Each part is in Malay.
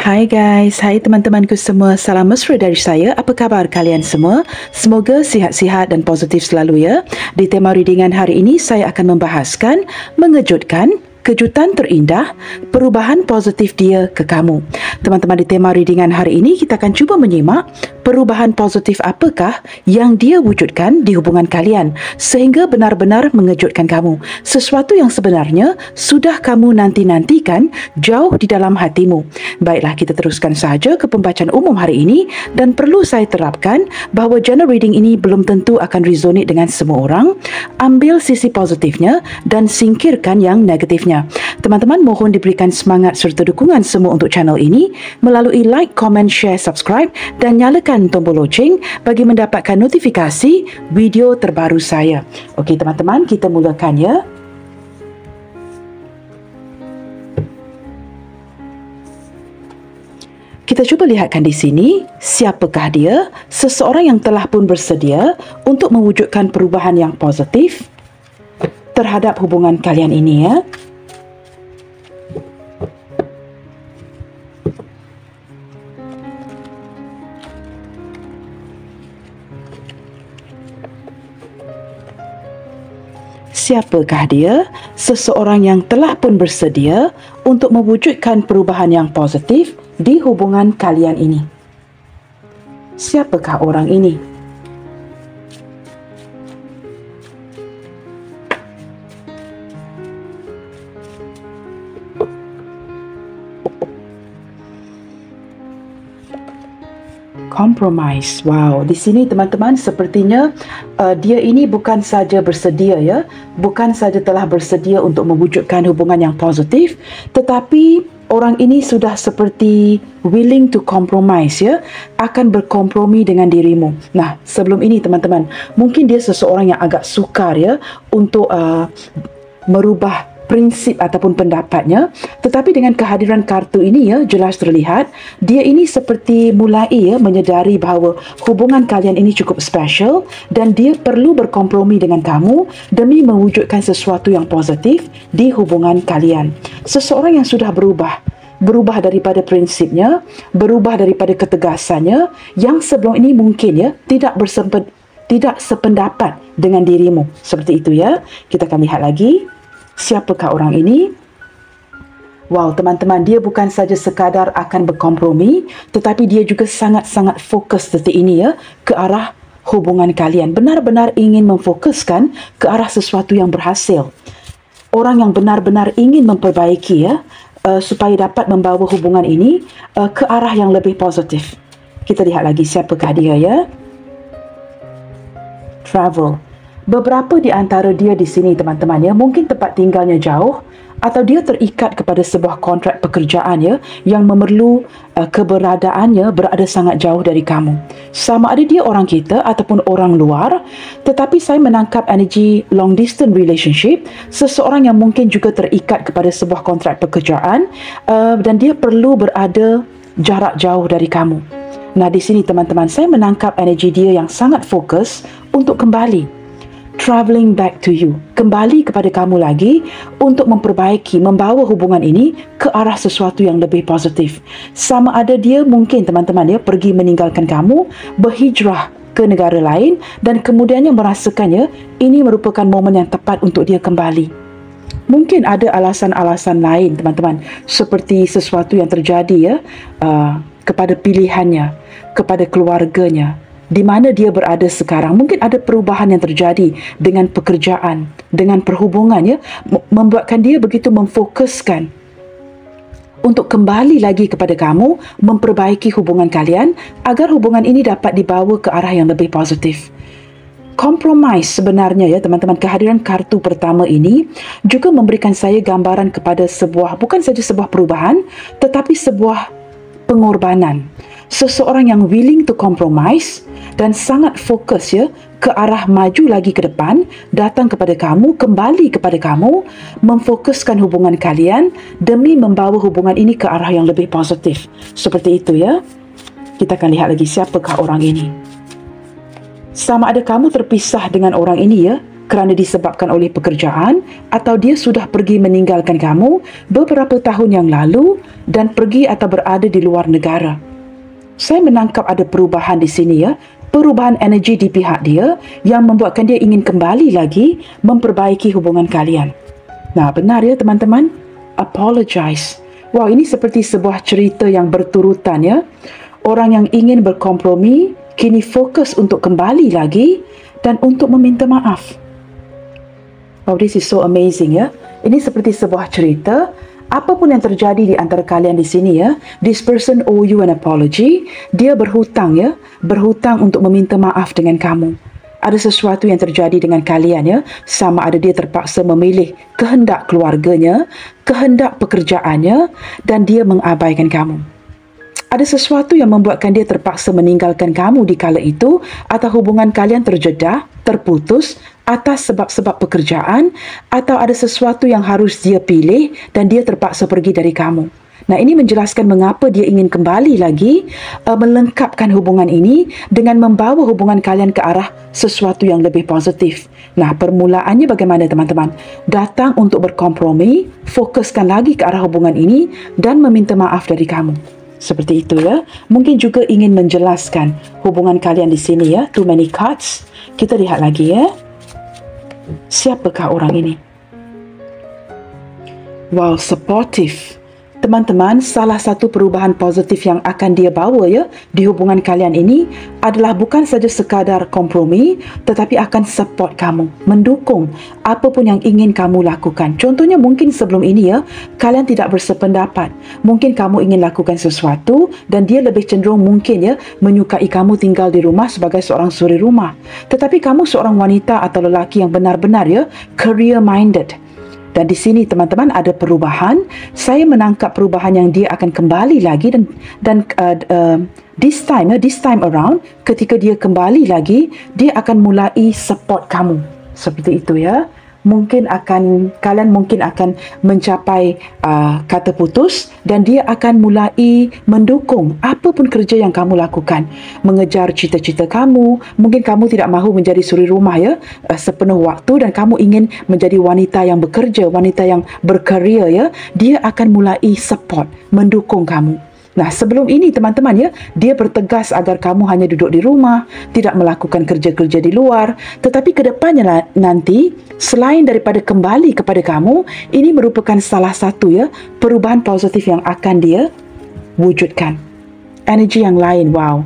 Hai guys, hai teman-temanku semua, salam mesra dari saya. Apa khabar kalian semua? Semoga sihat-sihat dan positif selalu ya. Di tema readingan hari ini saya akan membahaskan mengejutkan, kejutan terindah, perubahan positif dia ke kamu. Teman-teman, di tema readingan hari ini kita akan cuba menyimak perubahan positif apakah yang dia wujudkan di hubungan kalian sehingga benar-benar mengejutkan kamu. Sesuatu yang sebenarnya sudah kamu nanti-nantikan jauh di dalam hatimu. Baiklah, kita teruskan sahaja ke pembacaan umum hari ini dan perlu saya terapkan bahawa general reading ini belum tentu akan resonate dengan semua orang. Ambil sisi positifnya dan singkirkan yang negatifnya. Teman-teman, mohon diberikan semangat serta dukungan semua untuk channel ini melalui like, comment, share, subscribe dan nyalakan tombol loceng bagi mendapatkan notifikasi video terbaru saya. Okey teman-teman, kita mulakan ya. Kita cuba lihatkan di sini, siapakah dia? Seseorang yang telah pun bersedia untuk mewujudkan perubahan yang positif terhadap hubungan kalian ini ya. Siapakah dia? Seseorang yang telah pun bersedia untuk mewujudkan perubahan yang positif di hubungan kalian ini. Siapakah orang ini? Compromise. Wow, di sini teman-teman sepertinya dia ini bukan saja bersedia ya, bukan saja telah bersedia untuk mewujudkan hubungan yang positif, tetapi orang ini sudah seperti willing to compromise ya, akan berkompromi dengan dirimu. Nah, sebelum ini teman-teman, mungkin dia seseorang yang agak sukar ya untuk merubah prinsip ataupun pendapatnya, tetapi dengan kehadiran kartu ini ya, jelas terlihat dia ini seperti mulai ya menyedari bahawa hubungan kalian ini cukup special dan dia perlu berkompromi dengan kamu demi mewujudkan sesuatu yang positif di hubungan kalian. Seseorang yang sudah berubah daripada prinsipnya, berubah daripada ketegasannya yang sebelum ini mungkin ya tidak sependapat dengan dirimu. Seperti itu ya. Kita akan lihat lagi. Siapakah orang ini? Wow, teman-teman, dia bukan saja sekadar akan berkompromi, tetapi dia juga sangat-sangat fokus detik ini ya ke arah hubungan kalian. Benar-benar ingin memfokuskan ke arah sesuatu yang berhasil. Orang yang benar-benar ingin memperbaiki ya, supaya dapat membawa hubungan ini ke arah yang lebih positif. Kita lihat lagi siapakah dia ya. Travel. Beberapa di antara dia di sini teman-teman ya, mungkin tempat tinggalnya jauh atau dia terikat kepada sebuah kontrak pekerjaan ya yang memerlu keberadaannya berada sangat jauh dari kamu. Sama ada dia orang kita ataupun orang luar, tetapi saya menangkap energi long distance relationship, seseorang yang mungkin juga terikat kepada sebuah kontrak pekerjaan dan dia perlu berada jarak jauh dari kamu. Nah, di sini teman-teman, saya menangkap energi dia yang sangat fokus untuk kembali. Traveling back to you, kembali kepada kamu lagi untuk memperbaiki, membawa hubungan ini ke arah sesuatu yang lebih positif. Sama ada dia mungkin teman-teman ya pergi meninggalkan kamu, berhijrah ke negara lain dan kemudiannya merasakannya ini merupakan momen yang tepat untuk dia kembali. Mungkin ada alasan-alasan lain teman-teman, seperti sesuatu yang terjadi ya kepada pilihannya, kepada keluarganya, di mana dia berada sekarang. Mungkin ada perubahan yang terjadi dengan pekerjaan, dengan perhubungan ya, membuatkan dia begitu memfokuskan untuk kembali lagi kepada kamu, memperbaiki hubungan kalian agar hubungan ini dapat dibawa ke arah yang lebih positif. Compromise sebenarnya ya teman-teman, kehadiran kartu pertama ini juga memberikan saya gambaran kepada sebuah, bukan saja sebuah perubahan, tetapi sebuah pengorbanan. Seseorang yang willing to compromise dan sangat fokus ya ke arah maju lagi ke depan, datang kepada kamu, kembali kepada kamu, memfokuskan hubungan kalian demi membawa hubungan ini ke arah yang lebih positif. Seperti itu ya. Kita akan lihat lagi siapakah orang ini. Sama ada kamu terpisah dengan orang ini ya, kerana disebabkan oleh pekerjaan, atau dia sudah pergi meninggalkan kamu beberapa tahun yang lalu dan pergi atau berada di luar negara. Saya menangkap ada perubahan di sini ya, perubahan energi di pihak dia yang membuatkan dia ingin kembali lagi memperbaiki hubungan kalian. Nah, benar ya teman-teman? Apologize. Wow, ini seperti sebuah cerita yang berturutan ya. Orang yang ingin berkompromi kini fokus untuk kembali lagi dan untuk meminta maaf. Wow, this is so amazing ya. Ini seperti sebuah cerita. Apapun yang terjadi di antara kalian di sini ya, this person owe you an apology. Dia berhutang ya, berhutang untuk meminta maaf dengan kamu. Ada sesuatu yang terjadi dengan kalian ya, sama ada dia terpaksa memilih kehendak keluarganya, kehendak pekerjaannya, dan dia mengabaikan kamu. Ada sesuatu yang membuatkan dia terpaksa meninggalkan kamu di kala itu, atau hubungan kalian terjedah, terputus atas sebab-sebab pekerjaan, atau ada sesuatu yang harus dia pilih dan dia terpaksa pergi dari kamu. Nah, ini menjelaskan mengapa dia ingin kembali lagi melengkapkan hubungan ini dengan membawa hubungan kalian ke arah sesuatu yang lebih positif. Nah, permulaannya bagaimana teman-teman? Datang untuk berkompromi, fokuskan lagi ke arah hubungan ini dan meminta maaf dari kamu. Seperti itu ya. Mungkin juga ingin menjelaskan hubungan kalian di sini ya. Too many cards. Kita lihat lagi ya. Siapakah orang ini? Wow, supportive. Teman-teman, salah satu perubahan positif yang akan dia bawa ya di hubungan kalian ini adalah bukan saja sekadar kompromi, tetapi akan support kamu, mendukung apapun yang ingin kamu lakukan. Contohnya mungkin sebelum ini ya, kalian tidak bersependapat. Mungkin kamu ingin lakukan sesuatu dan dia lebih cenderung mungkin ya menyukai kamu tinggal di rumah sebagai seorang suri rumah. Tetapi kamu seorang wanita atau lelaki yang benar-benar ya career minded. Dan di sini teman-teman ada perubahan. Saya menangkap perubahan yang dia akan kembali lagi dan this time around ketika dia kembali lagi, dia akan mulai support kamu. Seperti itu ya. Kalian mungkin akan mencapai kata putus dan dia akan mulai mendukung apapun kerja yang kamu lakukan, mengejar cita-cita kamu. Mungkin kamu tidak mahu menjadi suri rumah ya sepenuh waktu dan kamu ingin menjadi wanita yang bekerja, wanita yang berkarya ya. Dia akan mulai support, mendukung kamu. Nah, sebelum ini teman-teman ya, dia bertegas agar kamu hanya duduk di rumah, tidak melakukan kerja-kerja di luar. Tetapi ke depannya nanti, selain daripada kembali kepada kamu, ini merupakan salah satu ya perubahan positif yang akan dia wujudkan. Energi yang lain, wow.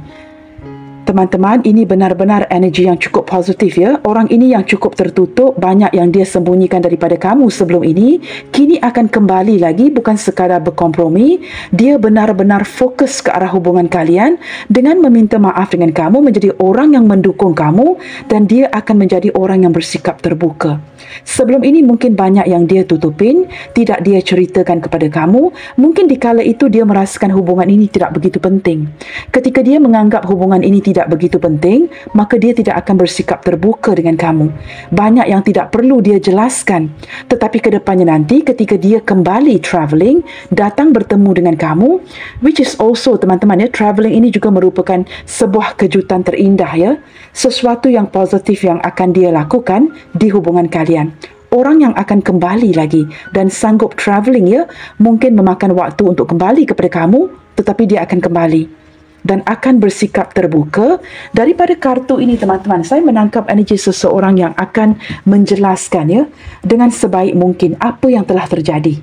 Teman-teman, ini benar-benar energi yang cukup positif ya. Orang ini yang cukup tertutup, banyak yang dia sembunyikan daripada kamu sebelum ini, kini akan kembali lagi, bukan sekadar berkompromi. Dia benar-benar fokus ke arah hubungan kalian dengan meminta maaf dengan kamu, menjadi orang yang mendukung kamu, dan dia akan menjadi orang yang bersikap terbuka. Sebelum ini mungkin banyak yang dia tutupin, tidak dia ceritakan kepada kamu. Mungkin di kala itu dia merasakan hubungan ini tidak begitu penting. Ketika dia menganggap hubungan ini tidak begitu penting, maka dia tidak akan bersikap terbuka dengan kamu. Banyak yang tidak perlu dia jelaskan. Tetapi ke depannya nanti ketika dia kembali travelling, datang bertemu dengan kamu, which is also teman-teman ya, travelling ini juga merupakan sebuah kejutan terindah ya. Sesuatu yang positif yang akan dia lakukan di hubungan kalian. Orang yang akan kembali lagi dan sanggup travelling ya, mungkin memakan waktu untuk kembali kepada kamu, tetapi dia akan kembali dan akan bersikap terbuka. Daripada kartu ini teman-teman, saya menangkap energi seseorang yang akan menjelaskan ya dengan sebaik mungkin apa yang telah terjadi.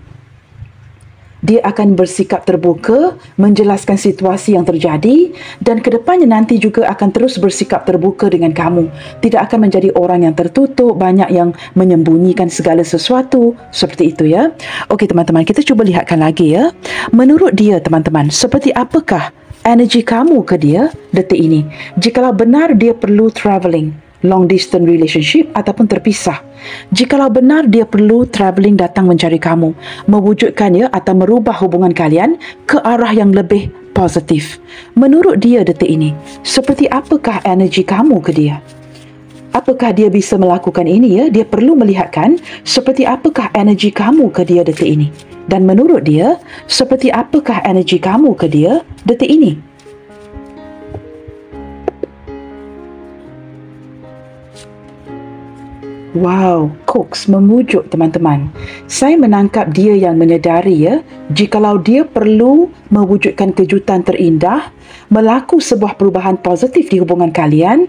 Dia akan bersikap terbuka, menjelaskan situasi yang terjadi, dan kedepannya nanti juga akan terus bersikap terbuka dengan kamu. Tidak akan menjadi orang yang tertutup, banyak yang menyembunyikan segala sesuatu. Seperti itu ya. Okey teman-teman, kita cuba lihatkan lagi ya. Menurut dia teman-teman, seperti apakah energi kamu ke dia detik ini? Jikalau benar dia perlu travelling, long distance relationship ataupun terpisah. Jikalau benar dia perlu travelling datang mencari kamu, mewujudkan ya atau merubah hubungan kalian ke arah yang lebih positif. Menurut dia detik ini, seperti apakah energi kamu ke dia? Apakah dia bisa melakukan ini ya? Dia perlu melihatkan seperti apakah energi kamu ke dia detik ini. Dan menurut dia, seperti apakah energi kamu ke dia detik ini? Wow, coax memujuk teman-teman. Saya menangkap dia yang menyedari jikalau dia perlu mewujudkan kejutan terindah, melaku sebuah perubahan positif di hubungan kalian,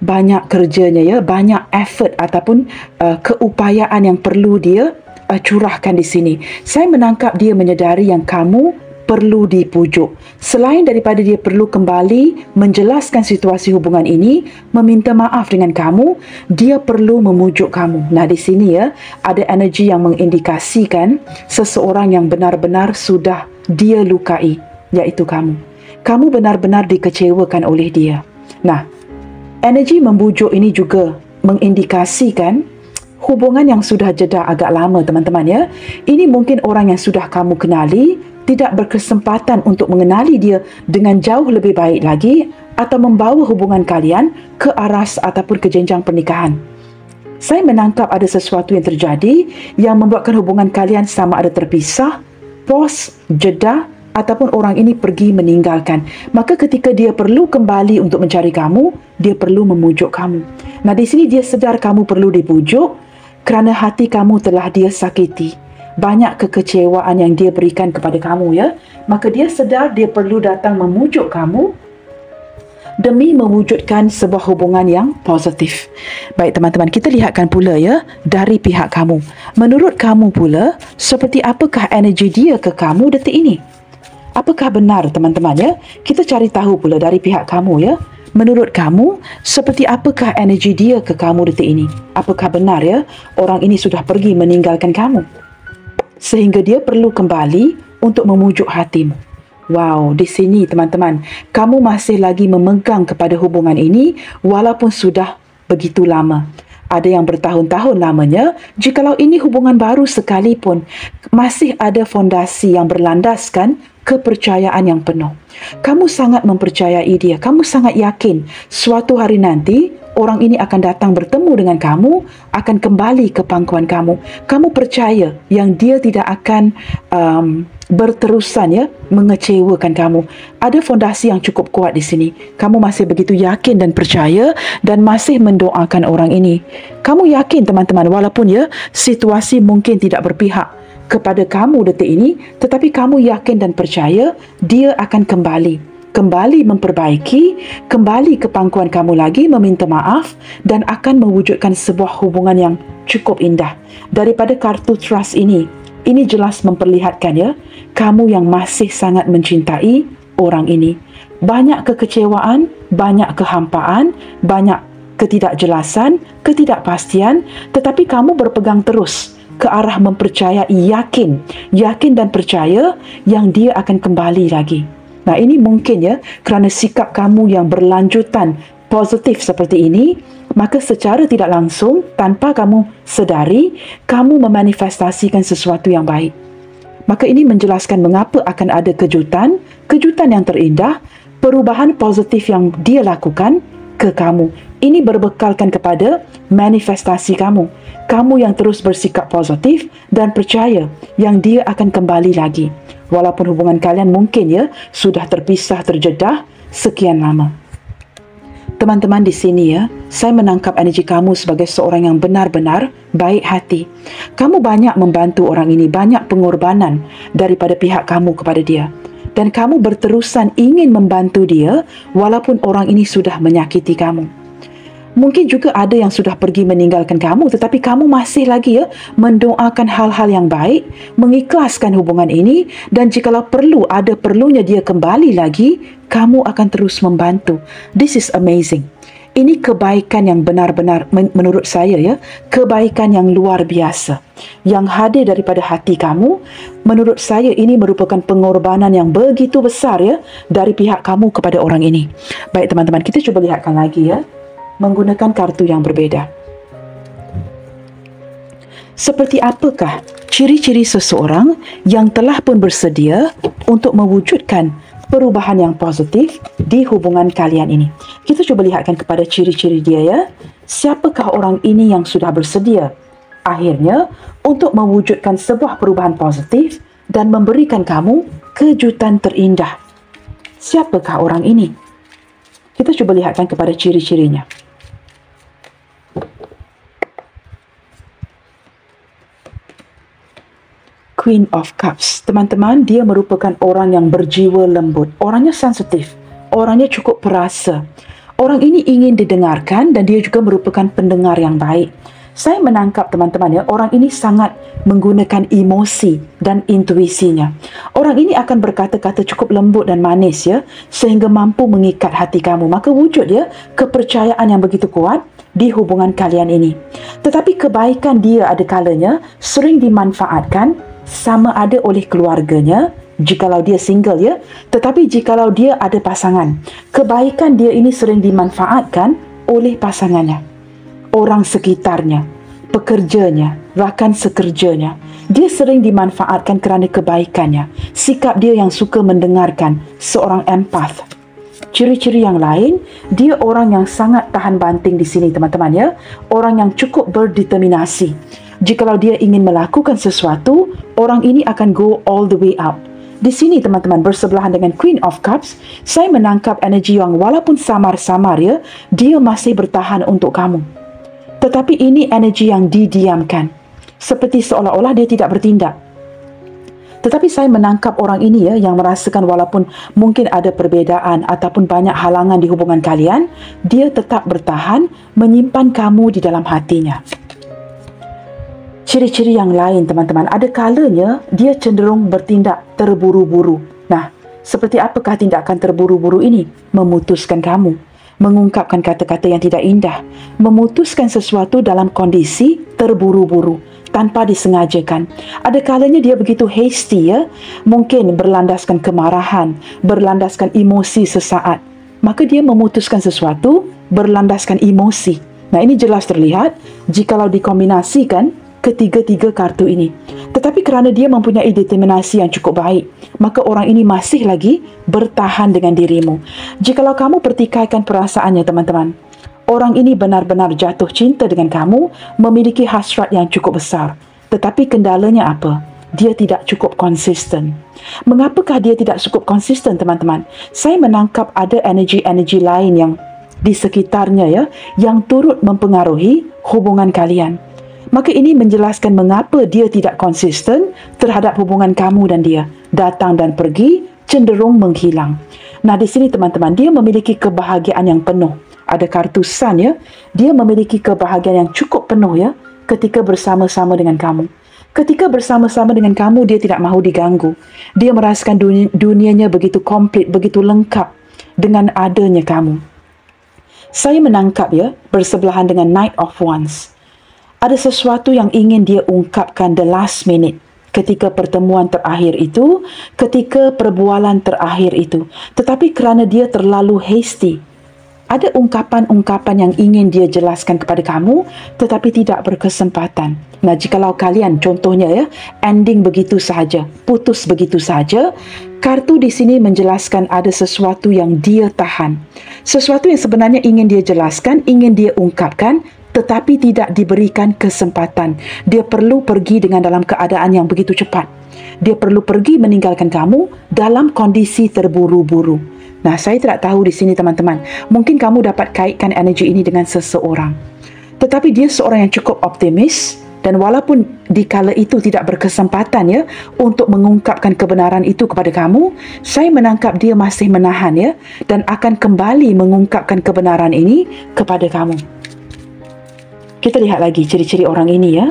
banyak kerjanya banyak effort ataupun keupayaan yang perlu dia curahkan di sini. Saya menangkap dia menyedari yang kamu perlu dipujuk. Selain daripada dia perlu kembali menjelaskan situasi hubungan ini, meminta maaf dengan kamu, dia perlu memujuk kamu. Nah, di sini ada energi yang mengindikasikan seseorang yang benar-benar sudah dia lukai, iaitu kamu. Kamu benar-benar dikecewakan oleh dia. Nah, energi membujuk ini juga mengindikasikan hubungan yang sudah jeda agak lama, teman-teman. Ini mungkin orang yang sudah kamu kenali, tidak berkesempatan untuk mengenali dia dengan jauh lebih baik lagi atau membawa hubungan kalian ke aras ataupun ke jenjang pernikahan. Saya menangkap ada sesuatu yang terjadi yang membuatkan hubungan kalian sama ada terpisah, pause, jeda ataupun orang ini pergi meninggalkan. Maka ketika dia perlu kembali untuk mencari kamu, dia perlu memujuk kamu. Nah, di sini dia sedar kamu perlu dipujuk kerana hati kamu telah dia sakiti. Banyak kekecewaan yang dia berikan kepada kamu maka dia sedar dia perlu datang memujuk kamu demi mewujudkan sebuah hubungan yang positif. Baik teman-teman, kita lihatkan pula dari pihak kamu. Menurut kamu pula, seperti apakah energi dia ke kamu detik ini? Apakah benar teman-teman Kita cari tahu pula dari pihak kamu Menurut kamu, seperti apakah energi dia ke kamu detik ini? Apakah benar orang ini sudah pergi meninggalkan kamu sehingga dia perlu kembali untuk memujuk hatimu? Wow, di sini teman-teman, kamu masih lagi memegang kepada hubungan ini walaupun sudah begitu lama. Ada yang bertahun-tahun lamanya. Jikalau ini hubungan baru sekalipun, masih ada fondasi yang berlandaskan kepercayaan yang penuh. Kamu sangat mempercayai dia. Kamu sangat yakin suatu hari nanti orang ini akan datang bertemu dengan kamu, akan kembali ke pangkuan kamu. Kamu percaya yang dia tidak akan berterusan mengecewakan kamu. Ada fondasi yang cukup kuat di sini. Kamu masih begitu yakin dan percaya dan masih mendoakan orang ini. Kamu yakin teman-teman, walaupun situasi mungkin tidak berpihak kepada kamu detik ini, tetapi kamu yakin dan percaya dia akan kembali memperbaiki, kembali ke pangkuan kamu lagi, meminta maaf dan akan mewujudkan sebuah hubungan yang cukup indah. Daripada kartu trust ini jelas memperlihatkan kamu yang masih sangat mencintai orang ini. Banyak kekecewaan, banyak kehampaan, banyak ketidakjelasan, ketidakpastian, tetapi kamu berpegang terus ke arah mempercayai, yakin dan percaya yang dia akan kembali lagi. Nah, ini mungkin kerana sikap kamu yang berlanjutan positif seperti ini, maka secara tidak langsung, tanpa kamu sedari, kamu memanifestasikan sesuatu yang baik. Maka ini menjelaskan mengapa akan ada kejutan yang terindah, perubahan positif yang dia lakukan ke kamu. Ini berbekalkan kepada manifestasi kamu. Kamu yang terus bersikap positif dan percaya yang dia akan kembali lagi. Walaupun hubungan kalian mungkin sudah terpisah, terjedah sekian lama. Teman-teman, di sini saya menangkap energi kamu sebagai seorang yang benar-benar baik hati. Kamu banyak membantu orang ini, banyak pengorbanan daripada pihak kamu kepada dia. Dan kamu berterusan ingin membantu dia walaupun orang ini sudah menyakiti kamu. Mungkin juga ada yang sudah pergi meninggalkan kamu, tetapi kamu masih lagi mendoakan hal-hal yang baik, mengikhlaskan hubungan ini, dan jikalau perlunya dia kembali lagi, kamu akan terus membantu. This is amazing. Ini kebaikan yang benar-benar menurut saya kebaikan yang luar biasa yang hadir daripada hati kamu. Menurut saya ini merupakan pengorbanan yang begitu besar dari pihak kamu kepada orang ini. Baik teman-teman, kita cuba lihatkan lagi menggunakan kartu yang berbeza. Seperti apakah ciri-ciri seseorang yang telah pun bersedia untuk mewujudkan perubahan yang positif di hubungan kalian ini? Kita cuba lihatkan kepada ciri-ciri dia Siapakah orang ini yang sudah bersedia akhirnya untuk mewujudkan sebuah perubahan positif dan memberikan kamu kejutan terindah? Siapakah orang ini? Kita cuba lihatkan kepada ciri-cirinya. Queen of Cups. Teman-teman, dia merupakan orang yang berjiwa lembut. Orangnya sensitif. Orangnya cukup perasa. Orang ini ingin didengarkan dan dia juga merupakan pendengar yang baik. Saya menangkap teman-teman ya, orang ini sangat menggunakan emosi dan intuisinya. Orang ini akan berkata-kata cukup lembut dan manis ya, sehingga mampu mengikat hati kamu. Maka wujud ya kepercayaan yang begitu kuat di hubungan kalian ini. Tetapi kebaikan dia ada kalanya sering dimanfaatkan sama ada oleh keluarganya, jikalau dia single ya, tetapi jikalau dia ada pasangan, kebaikan dia ini sering dimanfaatkan oleh pasangannya, orang sekitarnya, pekerjanya, rakan sekerjanya. Dia sering dimanfaatkan kerana kebaikannya, sikap dia yang suka mendengarkan, seorang empath. Ciri-ciri yang lain, dia orang yang sangat tahan banting di sini teman-teman ya, orang yang cukup berdeterminasi. Jikalau dia ingin melakukan sesuatu, orang ini akan go all the way out. Di sini teman-teman, bersebelahan dengan Queen of Cups, saya menangkap energi yang walaupun samar-samar ya, dia masih bertahan untuk kamu. Tetapi ini energi yang didiamkan, seperti seolah-olah dia tidak bertindak. Tetapi saya menangkap orang ini ya, yang merasakan walaupun mungkin ada perbezaan ataupun banyak halangan di hubungan kalian, dia tetap bertahan menyimpan kamu di dalam hatinya. Ciri-ciri yang lain teman-teman, ada kalanya dia cenderung bertindak terburu-buru. Nah, seperti apakah tindakan terburu-buru ini? Memutuskan kamu, mengungkapkan kata-kata yang tidak indah, memutuskan sesuatu dalam kondisi terburu-buru, tanpa disengajakan. Ada kalanya dia begitu hasty ya, mungkin berlandaskan kemarahan, berlandaskan emosi sesaat. Maka dia memutuskan sesuatu berlandaskan emosi. Nah, ini jelas terlihat jikalau dikombinasikan ketiga-tiga kartu ini. Tetapi kerana dia mempunyai determinasi yang cukup baik, maka orang ini masih lagi bertahan dengan dirimu. Jikalau kamu pertikaikan perasaannya teman-teman, orang ini benar-benar jatuh cinta dengan kamu, memiliki hasrat yang cukup besar. Tetapi kendalanya apa? Dia tidak cukup konsisten. Mengapakah dia tidak cukup konsisten teman-teman? Saya menangkap ada energi-energi lain yang di sekitarnya ya, yang turut mempengaruhi hubungan kalian. Maka ini menjelaskan mengapa dia tidak konsisten terhadap hubungan kamu dan dia. Datang dan pergi, cenderung menghilang. Nah, di sini teman-teman, dia memiliki kebahagiaan yang penuh. Ada kartu Sun ya, dia memiliki kebahagiaan yang cukup penuh ya ketika bersama-sama dengan kamu. Ketika bersama-sama dengan kamu, dia tidak mahu diganggu. Dia merasakan dunianya begitu komplit, begitu lengkap dengan adanya kamu. Saya menangkap ya, bersebelahan dengan Knight of Wands. Ada sesuatu yang ingin dia ungkapkan the last minute, ketika pertemuan terakhir itu, ketika perbualan terakhir itu. Tetapi kerana dia terlalu hasty, ada ungkapan-ungkapan yang ingin dia jelaskan kepada kamu, tetapi tidak berkesempatan. Nah, jikalau kalian contohnya ya, ending begitu sahaja, putus begitu sahaja, kartu di sini menjelaskan ada sesuatu yang dia tahan. Sesuatu yang sebenarnya ingin dia jelaskan, ingin dia ungkapkan, tetapi tidak diberikan kesempatan. Dia perlu pergi dengan dalam keadaan yang begitu cepat. Dia perlu pergi meninggalkan kamu dalam kondisi terburu-buru. Nah, saya tidak tahu di sini teman-teman. Mungkin kamu dapat kaitkan energi ini dengan seseorang. Tetapi dia seorang yang cukup optimis, dan walaupun di kala itu tidak berkesempatan ya untuk mengungkapkan kebenaran itu kepada kamu, saya menangkap dia masih menahan ya, dan akan kembali mengungkapkan kebenaran ini kepada kamu. Kita lihat lagi ciri-ciri orang ini ya.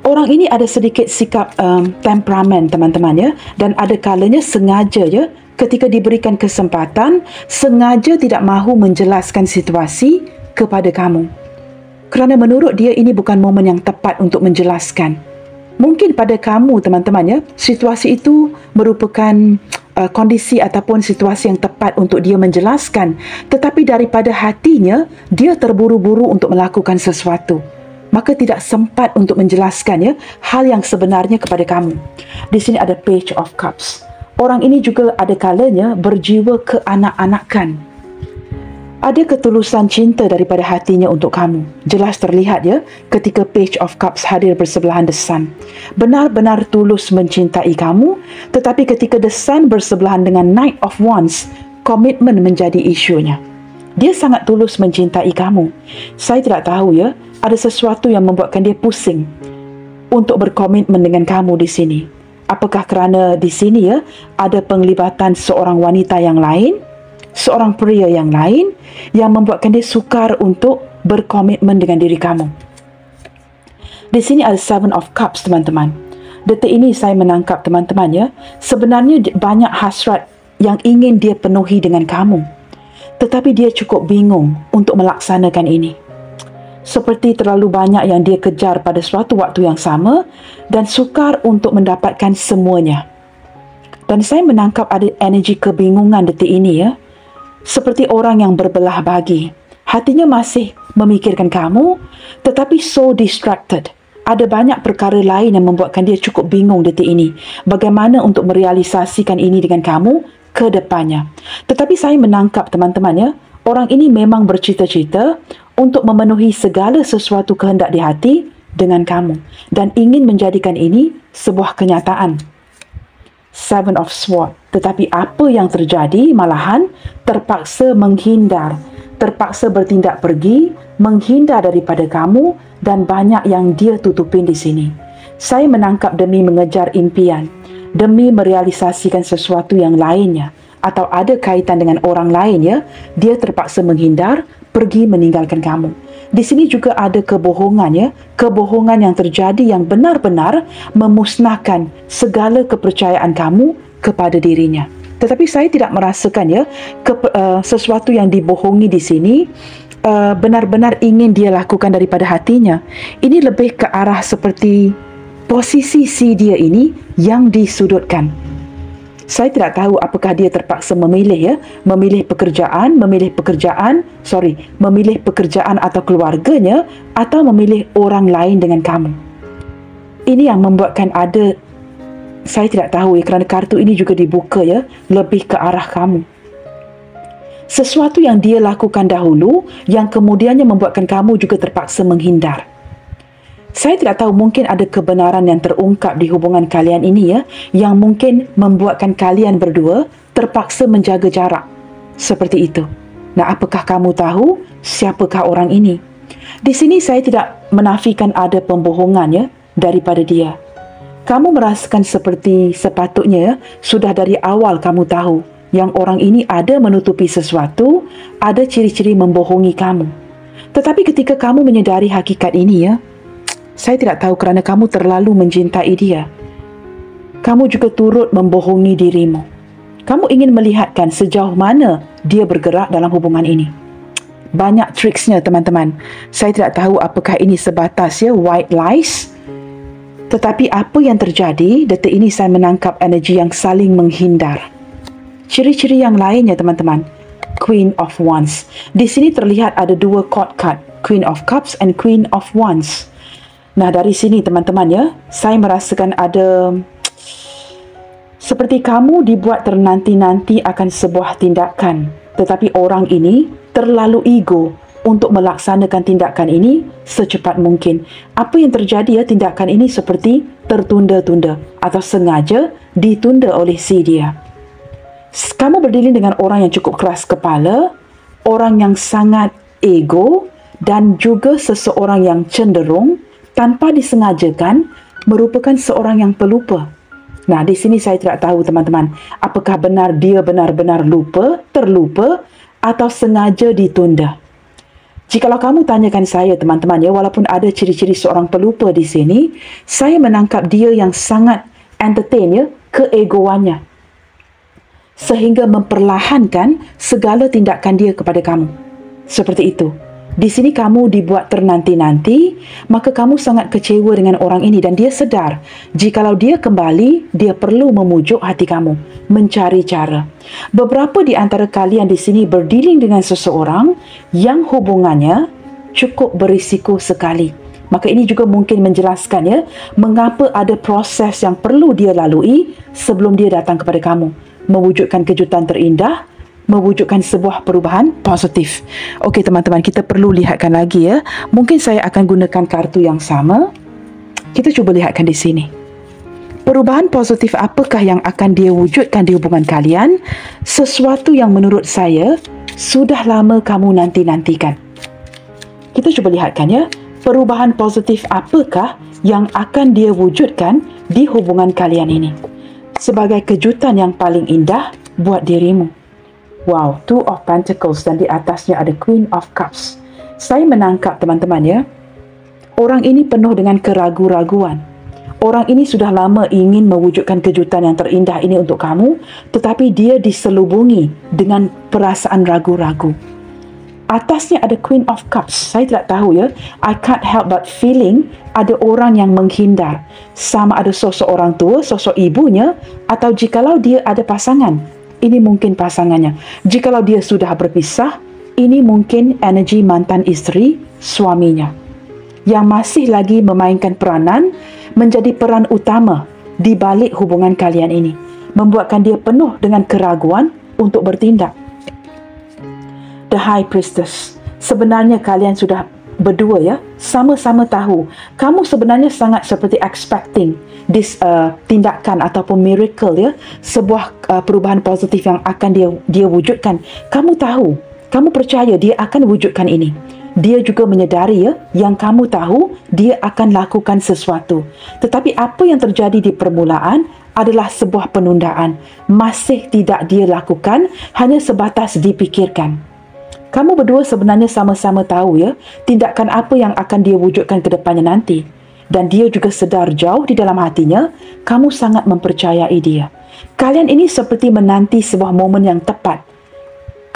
Orang ini ada sedikit sikap temperamen teman-teman ya, dan ada kalanya sengaja ya, ketika diberikan kesempatan, sengaja tidak mahu menjelaskan situasi kepada kamu. Kerana menurut dia ini bukan momen yang tepat untuk menjelaskan. Mungkin pada kamu teman-teman ya, situasi itu merupakan kondisi ataupun situasi yang tepat untuk dia menjelaskan, tetapi daripada hatinya dia terburu-buru untuk melakukan sesuatu, maka tidak sempat untuk menjelaskan ya hal yang sebenarnya kepada kamu. Di sini ada Page of Cups. Orang ini juga ada kalanya berjiwa keanak-anakan. Ada ketulusan cinta daripada hatinya untuk kamu. Jelas terlihat ya ketika Page of Cups hadir bersebelahan The Sun. Benar-benar tulus mencintai kamu, tetapi ketika The Sun bersebelahan dengan Knight of Wands, komitmen menjadi isunya. Dia sangat tulus mencintai kamu. Saya tidak tahu ya, ada sesuatu yang membuatkan dia pusing. untuk berkomitmen dengan kamu di sini? Apakah kerana di sini ya ada penglibatan seorang wanita yang lain, seorang pria yang lain yang membuatkan dia sukar untuk berkomitmen dengan diri kamu? Di sini ada Seven of Cups, teman-teman. Detik ini saya menangkap, teman-teman ya, sebenarnya banyak hasrat yang ingin dia penuhi dengan kamu, tetapi dia cukup bingung untuk melaksanakan ini. Seperti terlalu banyak yang dia kejar pada suatu waktu yang sama dan sukar untuk mendapatkan semuanya. Dan saya menangkap ada energi kebingungan detik ini ya. Seperti orang yang berbelah bagi. Hatinya masih memikirkan kamu, tetapi so distracted. Ada banyak perkara lain yang membuatkan dia cukup bingung detik ini. Bagaimana untuk merealisasikan ini dengan kamu ke depannya. Tetapi saya menangkap, teman-teman ya, orang ini memang bercita-cita untuk memenuhi segala sesuatu kehendak di hati dengan kamu dan ingin menjadikan ini sebuah kenyataan. Seven of Swords. Tetapi apa yang terjadi malahan terpaksa menghindar, terpaksa bertindak pergi, menghindar daripada kamu dan banyak yang dia tutupin di sini. Saya menangkap demi mengejar impian, demi merealisasikan sesuatu yang lainnya atau ada kaitan dengan orang lain ya, dia terpaksa menghindar, pergi meninggalkan kamu. Di sini juga ada kebohongan ya, kebohongan yang terjadi yang benar-benar memusnahkan segala kepercayaan kamu kepada dirinya. Tetapi saya tidak merasakan ya sesuatu yang dibohongi di sini benar-benar ingin dia lakukan daripada hatinya. Ini lebih ke arah seperti posisi si dia ini yang disudutkan. Saya tidak tahu apakah dia terpaksa memilih memilih pekerjaan atau keluarganya atau memilih orang lain dengan kamu. Ini yang membuatkan saya tidak tahu kerana kartu ini juga dibuka lebih ke arah kamu. Sesuatu yang dia lakukan dahulu yang kemudiannya membuatkan kamu juga terpaksa menghindar. Saya tidak tahu, mungkin ada kebenaran yang terungkap di hubungan kalian ini yang mungkin membuatkan kalian berdua terpaksa menjaga jarak. Seperti itu. Nah, apakah kamu tahu siapakah orang ini? Di sini saya tidak menafikan ada pembohongan daripada dia. Kamu merasakan seperti sepatutnya sudah dari awal kamu tahu yang orang ini ada menutupi sesuatu, ada ciri-ciri membohongi kamu. Tetapi ketika kamu menyedari hakikat ini saya tidak tahu kerana kamu terlalu mencintai dia, kamu juga turut membohongi dirimu. Kamu ingin melihatkan sejauh mana dia bergerak dalam hubungan ini. Banyak triksnya, teman-teman. Saya tidak tahu apakah ini sebatas white lies. Tetapi apa yang terjadi, detik ini saya menangkap energi yang saling menghindar. Ciri-ciri yang lainnya, teman-teman. Queen of Wands. Di sini terlihat ada dua court card. Queen of Cups and Queen of Wands. Nah, dari sini teman-teman saya merasakan ada seperti kamu dibuat ternanti-nanti akan sebuah tindakan. Tetapi orang ini terlalu ego untuk melaksanakan tindakan ini secepat mungkin. Apa yang terjadi tindakan ini seperti tertunda-tunda atau sengaja ditunda oleh si dia. Kamu berdilin dengan orang yang cukup keras kepala, orang yang sangat ego dan juga seseorang yang cenderung tanpa disengajakan merupakan seorang yang pelupa. Nah, di sini saya tidak tahu, teman-teman, apakah benar dia benar-benar terlupa atau sengaja ditunda. Jikalau kamu tanyakan saya, teman-teman walaupun ada ciri-ciri seorang pelupa di sini, saya menangkap dia yang sangat entertain keegoannya sehingga memperlahankan segala tindakan dia kepada kamu. Seperti itu. Di sini kamu dibuat ternanti-nanti, maka kamu sangat kecewa dengan orang ini dan dia sedar jikalau dia kembali, dia perlu memujuk hati kamu, mencari cara. Beberapa di antara kalian di sini berdealing dengan seseorang yang hubungannya cukup berisiko sekali. Maka ini juga mungkin menjelaskan mengapa ada proses yang perlu dia lalui sebelum dia datang kepada kamu, mewujudkan kejutan terindah, mewujudkan sebuah perubahan positif. Okey, teman-teman, kita perlu lihatkan lagi Mungkin saya akan gunakan kartu yang sama. Kita cuba lihatkan di sini. Perubahan positif apakah yang akan dia wujudkan di hubungan kalian? Sesuatu yang menurut saya sudah lama kamu nanti-nantikan. Kita cuba lihatkan perubahan positif apakah yang akan dia wujudkan di hubungan kalian ini sebagai kejutan yang paling indah buat dirimu. Wow, Two of Pentacles dan di atasnya ada Queen of Cups. Saya menangkap teman-teman ya, orang ini penuh dengan keraguan-raguan. Orang ini sudah lama ingin mewujudkan kejutan yang terindah ini untuk kamu, tetapi dia diselubungi dengan perasaan ragu-ragu. Atasnya ada Queen of Cups. Saya tidak tahu ya. I can't help but feeling ada orang yang menghindar. Sama ada sosok orang tua, sosok ibunya, atau jikalau dia ada pasangan, ini mungkin pasangannya. Jikalau dia sudah berpisah, ini mungkin energi mantan isteri, suaminya, yang masih lagi memainkan peranan, menjadi peran utama di balik hubungan kalian ini, membuatkan dia penuh dengan keraguan untuk bertindak. The High Priestess. Sebenarnya kalian sudah berdua ya, sama-sama tahu. Kamu sebenarnya sangat seperti expecting this tindakan ataupun miracle ya, sebuah perubahan positif yang akan dia wujudkan. Kamu tahu, kamu percaya dia akan wujudkan ini. Dia juga menyedari ya, yang kamu tahu dia akan lakukan sesuatu. Tetapi apa yang terjadi di permulaan adalah sebuah penundaan. Masih tidak dia lakukan, hanya sebatas dipikirkan. Kamu berdua sebenarnya sama-sama tahu ya, tindakan apa yang akan dia wujudkan ke depannya nanti. Dan dia juga sedar jauh di dalam hatinya, kamu sangat mempercayai dia. Kalian ini seperti menanti sebuah momen yang tepat.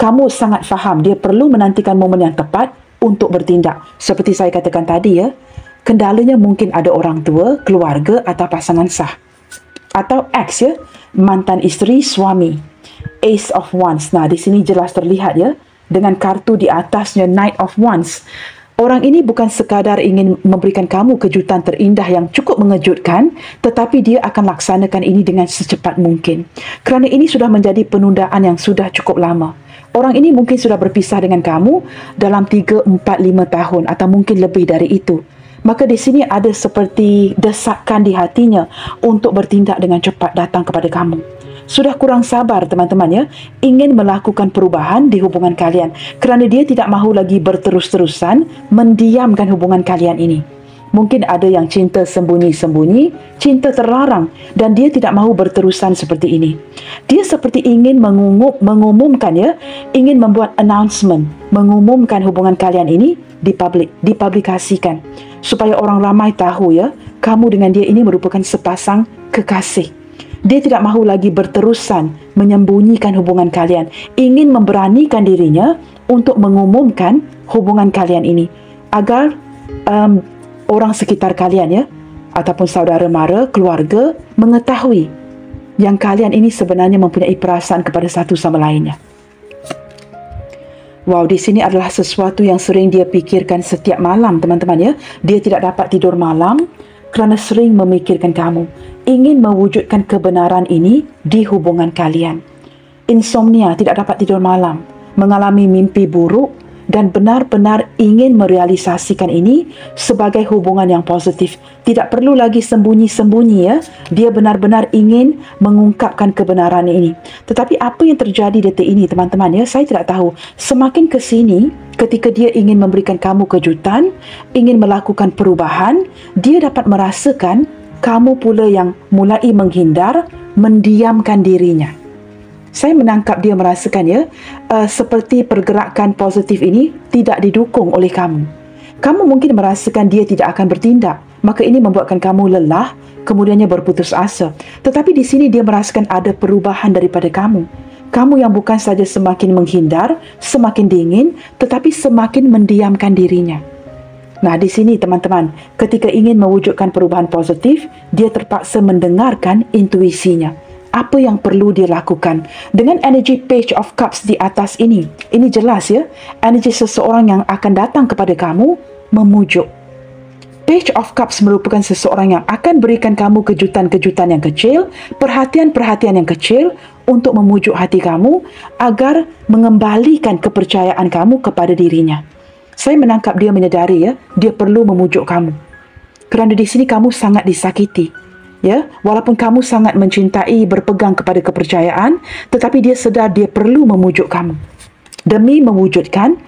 Kamu sangat faham dia perlu menantikan momen yang tepat untuk bertindak. Seperti saya katakan tadi ya, kendalanya mungkin ada orang tua, keluarga atau pasangan sah. Atau ex ya, mantan isteri, suami. Ace of Wands. Nah, di sini jelas terlihat ya, dengan kartu di atasnya Knight of Wands. Orang ini bukan sekadar ingin memberikan kamu kejutan terindah yang cukup mengejutkan, tetapi dia akan laksanakan ini dengan secepat mungkin. Kerana ini sudah menjadi penundaan yang sudah cukup lama. Orang ini mungkin sudah berpisah dengan kamu dalam 3, 4, 5 tahun atau mungkin lebih dari itu. Maka di sini ada seperti desakan di hatinya untuk bertindak dengan cepat datang kepada kamu. Sudah kurang sabar teman-teman ya, ingin melakukan perubahan di hubungan kalian kerana dia tidak mahu lagi berterus-terusan mendiamkan hubungan kalian ini. Mungkin ada yang cinta sembunyi-sembunyi, cinta terlarang, dan dia tidak mahu berterusan seperti ini. Dia seperti ingin mengumumkan ya, ingin membuat announcement, mengumumkan hubungan kalian ini dipublikasikan supaya orang ramai tahu ya, kamu dengan dia ini merupakan sepasang kekasih. Dia tidak mahu lagi berterusan menyembunyikan hubungan kalian, ingin memberanikan dirinya untuk mengumumkan hubungan kalian ini agar orang sekitar kalian ya, ataupun saudara mara, keluarga mengetahui yang kalian ini sebenarnya mempunyai perasaan kepada satu sama lainnya. Wow, di sini adalah sesuatu yang sering dia pikirkan setiap malam teman-teman ya. Dia tidak dapat tidur malam kerana sering memikirkan kamu, ingin mewujudkan kebenaran ini di hubungan kalian. Insomnia, tidak dapat tidur malam, mengalami mimpi buruk dan benar-benar ingin merealisasikan ini sebagai hubungan yang positif. Tidak perlu lagi sembunyi-sembunyi ya. Dia benar-benar ingin mengungkapkan kebenaran ini. Tetapi apa yang terjadi detik ini teman-teman ya, saya tidak tahu. Semakin ke sini, ketika dia ingin memberikan kamu kejutan, ingin melakukan perubahan, dia dapat merasakan kamu pula yang mulai menghindar, mendiamkan dirinya. Saya menangkap dia merasakan ya, seperti pergerakan positif ini tidak didukung oleh kamu. Kamu mungkin merasakan dia tidak akan bertindak, maka ini membuatkan kamu lelah, kemudiannya berputus asa. Tetapi di sini dia merasakan ada perubahan daripada kamu. Kamu yang bukan saja semakin menghindar, semakin dingin, tetapi semakin mendiamkan dirinya. Nah, di sini teman-teman, ketika ingin mewujudkan perubahan positif, dia terpaksa mendengarkan intuisinya. Apa yang perlu dia lakukan? Dengan energi Page of Cups di atas ini jelas ya, energi seseorang yang akan datang kepada kamu memujuk. Page of Cups merupakan seseorang yang akan berikan kamu kejutan-kejutan yang kecil, perhatian-perhatian yang kecil untuk memujuk hati kamu agar mengembalikan kepercayaan kamu kepada dirinya. Saya menangkap dia menyedari ya, dia perlu memujuk kamu. Kerana di sini kamu sangat disakiti. Ya, walaupun kamu sangat mencintai, berpegang kepada kepercayaan, tetapi dia sedar dia perlu memujuk kamu demi mewujudkan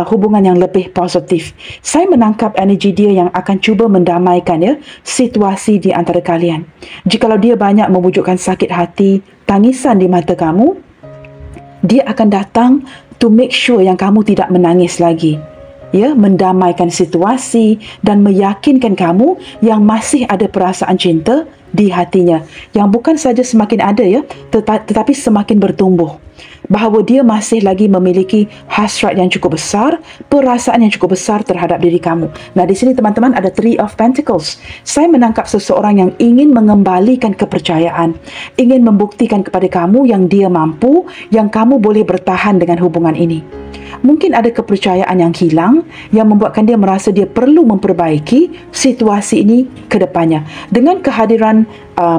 hubungan yang lebih positif. Saya menangkap energi dia yang akan cuba mendamaikan situasi di antara kalian. Jikalau dia banyak mewujudkan sakit hati, tangisan di mata kamu, dia akan datang to make sure yang kamu tidak menangis lagi. Mendamaikan situasi dan meyakinkan kamu yang masih ada perasaan cinta di hatinya, yang bukan saja semakin ada tetapi semakin bertumbuh, bahawa dia masih lagi memiliki hasrat yang cukup besar, perasaan yang cukup besar terhadap diri kamu. Nah, di sini teman-teman ada Three of Pentacles. Saya menangkap seseorang yang ingin mengembalikan kepercayaan, ingin membuktikan kepada kamu yang dia mampu, yang kamu boleh bertahan dengan hubungan ini. Mungkin ada kepercayaan yang hilang yang membuatkan dia merasa dia perlu memperbaiki situasi ini ke depannya. Dengan kehadiran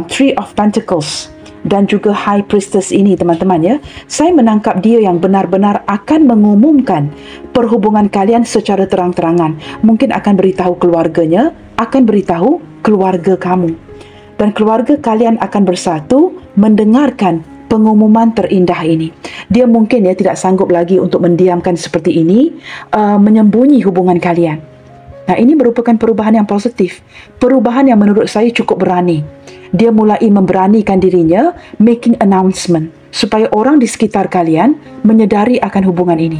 Three of Pentacles dan juga High Priestess ini teman-teman saya menangkap dia yang benar-benar akan mengumumkan perhubungan kalian secara terang-terangan. Mungkin akan beritahu keluarganya, akan beritahu keluarga kamu, dan keluarga kalian akan bersatu mendengarkan pengumuman terindah ini. Dia mungkin tidak sanggup lagi untuk mendiamkan seperti ini, menyembunyi hubungan kalian. Nah, ini merupakan perubahan yang positif, perubahan yang menurut saya cukup berani. Dia mulai memberanikan dirinya, making announcement, supaya orang di sekitar kalian menyedari akan hubungan ini.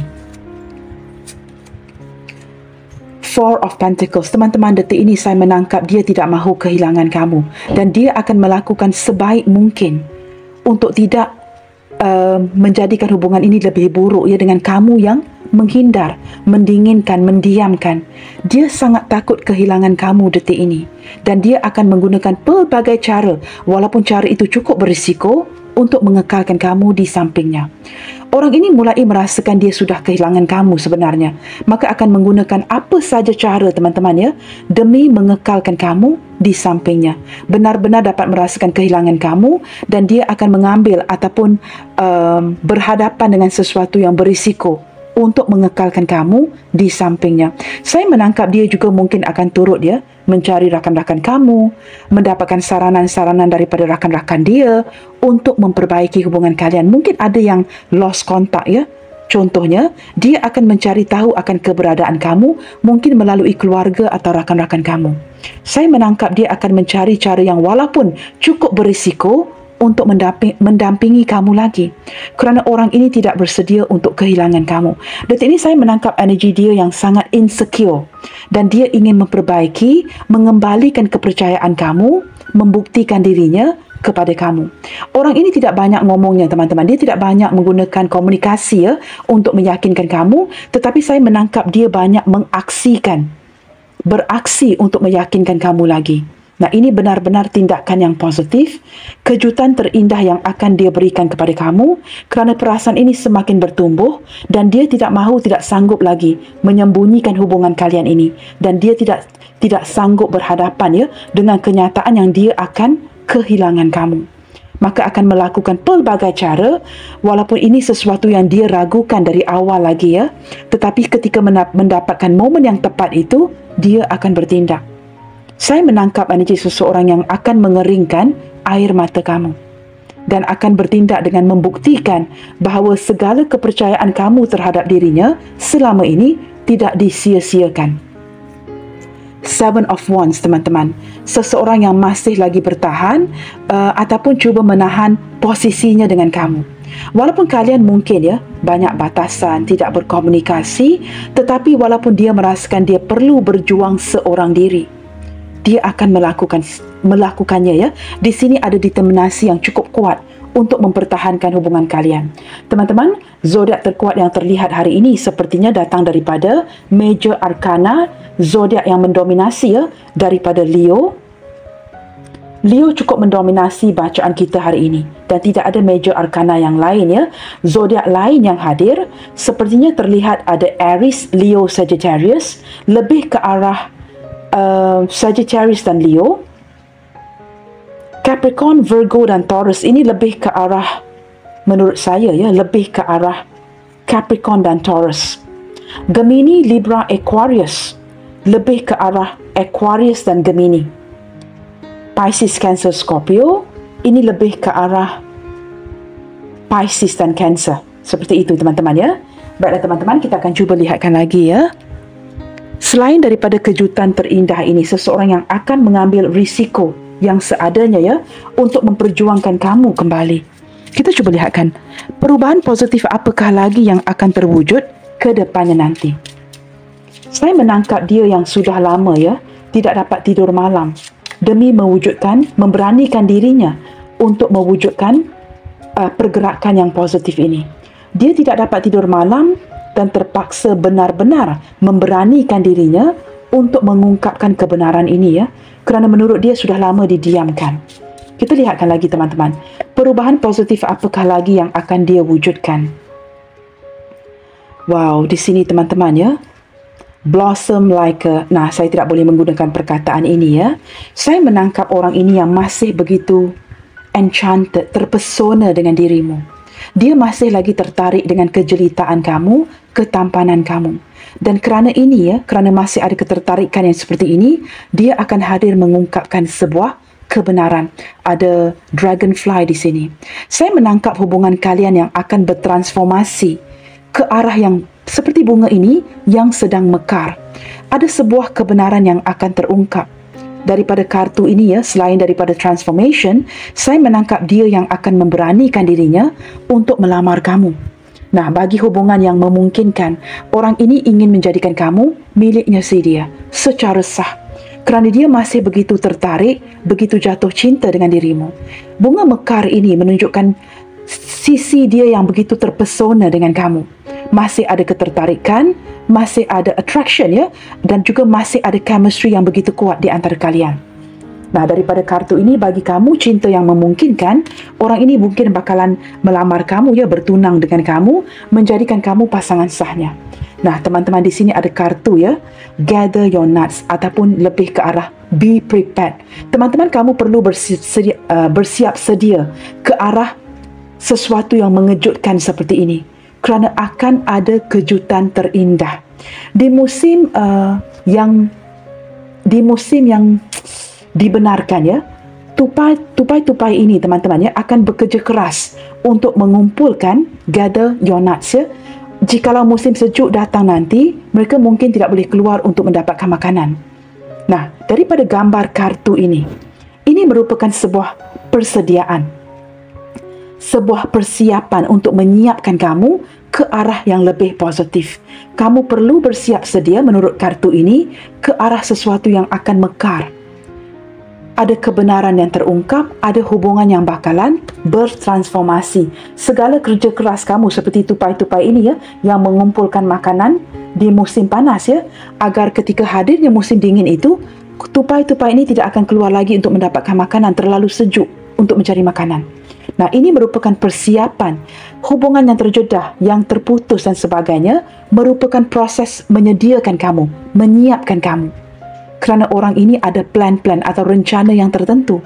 Four of Pentacles. Teman-teman, detik ini saya menangkap dia tidak mahu kehilangan kamu, dan dia akan melakukan sebaik mungkin untuk tidak menjadikan hubungan ini lebih buruk dengan kamu yang menghindar, mendinginkan, mendiamkan. Dia sangat takut kehilangan kamu detik ini, dan dia akan menggunakan pelbagai cara, walaupun cara itu cukup berisiko, untuk mengekalkan kamu di sampingnya. Orang ini mulai merasakan dia sudah kehilangan kamu sebenarnya, maka akan menggunakan apa saja cara teman-teman demi mengekalkan kamu di sampingnya. Benar-benar dapat merasakan kehilangan kamu, dan dia akan mengambil ataupun berhadapan dengan sesuatu yang berisiko untuk mengekalkan kamu di sampingnya. Saya menangkap dia juga mungkin akan turut mencari rakan-rakan kamu, mendapatkan saranan-saranan daripada rakan-rakan dia untuk memperbaiki hubungan kalian. Mungkin ada yang lost contact Contohnya, dia akan mencari tahu akan keberadaan kamu, mungkin melalui keluarga atau rakan-rakan kamu. Saya menangkap dia akan mencari cara yang walaupun cukup berisiko untuk mendampingi kamu lagi, kerana orang ini tidak bersedia untuk kehilangan kamu. Detik ini saya menangkap energi dia yang sangat insecure, dan dia ingin memperbaiki, mengembalikan kepercayaan kamu, membuktikan dirinya kepada kamu. Orang ini tidak banyak ngomongnya teman-teman, dia tidak banyak menggunakan komunikasi untuk meyakinkan kamu, tetapi saya menangkap dia banyak beraksi untuk meyakinkan kamu lagi. Nah, ini benar-benar tindakan yang positif, kejutan terindah yang akan dia berikan kepada kamu, kerana perasaan ini semakin bertumbuh, dan dia tidak sanggup lagi menyembunyikan hubungan kalian ini, dan dia tidak sanggup berhadapan dengan kenyataan yang dia akan kehilangan kamu. Maka akan melakukan pelbagai cara, walaupun ini sesuatu yang dia ragukan dari awal lagi tetapi ketika mendapatkan momen yang tepat itu, dia akan bertindak. Saya menangkap energi seseorang yang akan mengeringkan air mata kamu, dan akan bertindak dengan membuktikan bahawa segala kepercayaan kamu terhadap dirinya selama ini tidak disia-siakan. Seven of Wands teman-teman, seseorang yang masih lagi bertahan ataupun cuba menahan posisinya dengan kamu. Walaupun kalian mungkin banyak batasan, tidak berkomunikasi, tetapi walaupun dia merasakan dia perlu berjuang seorang diri, dia akan melakukannya. Di sini ada determinasi yang cukup kuat untuk mempertahankan hubungan kalian. Teman-teman, zodiak terkuat yang terlihat hari ini sepertinya datang daripada Major Arcana, zodiak yang mendominasi daripada Leo. Leo cukup mendominasi bacaan kita hari ini, dan tidak ada Major Arcana yang lain Zodiak lain yang hadir sepertinya terlihat ada Aries, Leo, Sagittarius, lebih ke arah Sagittarius dan Leo. Capricorn, Virgo dan Taurus ini lebih ke arah, menurut saya lebih ke arah Capricorn dan Taurus. Gemini, Libra, Aquarius lebih ke arah Aquarius dan Gemini. Pisces, Cancer, Scorpio ini lebih ke arah Pisces dan Cancer. Seperti itu teman-teman Baiklah teman-teman, kita akan cuba lihatkan lagi ya. Selain daripada kejutan terindah ini, seseorang yang akan mengambil risiko yang seadanya ya untuk memperjuangkan kamu kembali. Kita cuba lihatkan perubahan positif apakah lagi yang akan terwujud ke depannya nanti. Saya menangkap dia yang sudah lama ya tidak dapat tidur malam demi memberanikan dirinya untuk mewujudkan pergerakan yang positif ini. Dia tidak dapat tidur malam dan terpaksa benar-benar memberanikan dirinya untuk mengungkapkan kebenaran ini ya, kerana menurut dia sudah lama didiamkan. Kita lihatkan lagi teman-teman, perubahan positif apakah lagi yang akan dia wujudkan. Wow, di sini teman-teman ya, blossom like a, saya tidak boleh menggunakan perkataan ini ya. Saya menangkap orang ini yang masih begitu enchanted, terpesona dengan dirimu. Dia masih lagi tertarik dengan kejelitaan kamu, ketampanan kamu. Dan kerana ini ya, kerana masih ada ketertarikan yang seperti ini, dia akan hadir mengungkapkan sebuah kebenaran. Ada dragonfly di sini. Saya menangkap hubungan kalian yang akan bertransformasi ke arah yang seperti bunga ini yang sedang mekar. Ada sebuah kebenaran yang akan terungkap. Daripada kartu ini ya, selain daripada transformation, saya menangkap dia yang akan memberanikan dirinya untuk melamar kamu. Nah, bagi hubungan yang memungkinkan, orang ini ingin menjadikan kamu miliknya si dia secara sah. Kerana dia masih begitu tertarik, begitu jatuh cinta dengan dirimu. Bunga mekar ini menunjukkan sisi dia yang begitu terpesona dengan kamu. Masih ada ketertarikan, masih ada attraction ya, dan juga masih ada chemistry yang begitu kuat di antara kalian. Nah, daripada kartu ini, bagi kamu cinta yang memungkinkan, orang ini mungkin bakalan melamar kamu ya, bertunang dengan kamu, menjadikan kamu pasangan sahnya. Nah, teman-teman, di sini ada kartu ya, gather your nuts, ataupun lebih ke arah be prepared. Teman-teman, kamu perlu bersiap sedia ke arah sesuatu yang mengejutkan seperti ini, kerana akan ada kejutan terindah di musim yang dibenarkan ya. Tupai-tupai ini teman-teman ya akan bekerja keras untuk mengumpulkan, gather your nuts ya. Jikalau musim sejuk datang nanti, mereka mungkin tidak boleh keluar untuk mendapatkan makanan. Nah, daripada gambar kartu ini merupakan sebuah persediaan, sebuah persiapan untuk menyiapkan kamu ke arah yang lebih positif. Kamu perlu bersiap sedia menurut kartu ini ke arah sesuatu yang akan mekar. Ada kebenaran yang terungkap, ada hubungan yang bakalan bertransformasi. Segala kerja keras kamu seperti tupai-tupai ini ya, yang mengumpulkan makanan di musim panas ya, agar ketika hadirnya musim dingin itu, tupai-tupai ini tidak akan keluar lagi untuk mendapatkan makanan, terlalu sejuk untuk mencari makanan. Nah, ini merupakan persiapan. Hubungan yang terjedah, yang terputus dan sebagainya merupakan proses menyediakan kamu, menyiapkan kamu. Kerana orang ini ada plan-plan atau rencana yang tertentu.